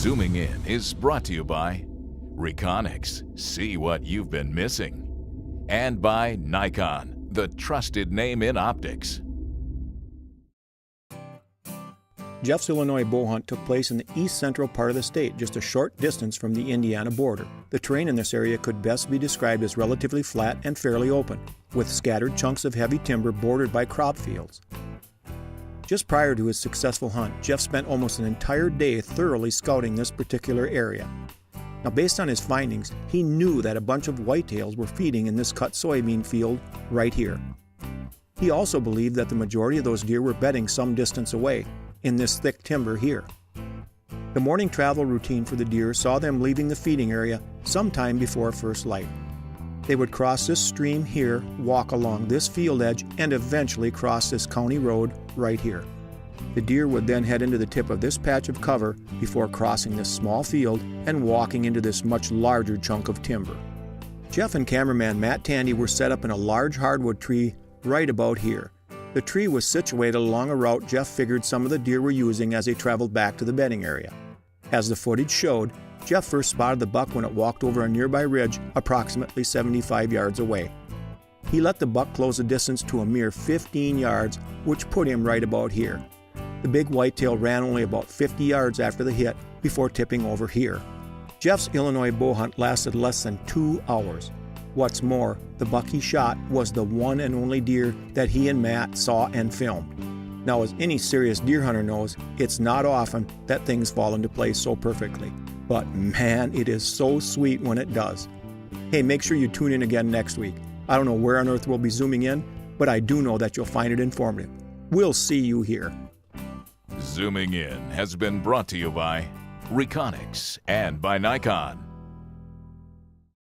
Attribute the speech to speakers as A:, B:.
A: Zooming In is brought to you by Reconyx, see what you've been missing, and by Nikon, the trusted name in optics.
B: Jeff's Illinois bow hunt took place in the east-central part of the state, just a short distance from the Indiana border. The terrain in this area could best be described as relatively flat and fairly open, with scattered chunks of heavy timber bordered by crop fields. Just prior to his successful hunt, Jeff spent almost an entire day thoroughly scouting this particular area. Now, based on his findings, he knew that a bunch of whitetails were feeding in this cut soybean field right here. He also believed that the majority of those deer were bedding some distance away, in this thick timber here. The morning travel routine for the deer saw them leaving the feeding area sometime before first light. They would cross this stream here, walk along this field edge, and eventually cross this county road right here. The deer would then head into the tip of this patch of cover before crossing this small field and walking into this much larger chunk of timber. Jeff and cameraman Matt Tandy were set up in a large hardwood tree right about here. The tree was situated along a route Jeff figured some of the deer were using as they traveled back to the bedding area. As the footage showed, Jeff first spotted the buck when it walked over a nearby ridge approximately 75 yards away. He let the buck close the distance to a mere 15 yards, which put him right about here. The big whitetail ran only about 50 yards after the hit before tipping over here. Jeff's Illinois bow hunt lasted less than 2 hours. What's more, the buck he shot was the one and only deer that he and Matt saw and filmed. Now, as any serious deer hunter knows, it's not often that things fall into place so perfectly. But man, it is so sweet when it does. Hey, make sure you tune in again next week. I don't know where on earth we'll be zooming in, but I do know that you'll find it informative. We'll see you here.
A: Zooming In has been brought to you by Reconyx and by Nikon.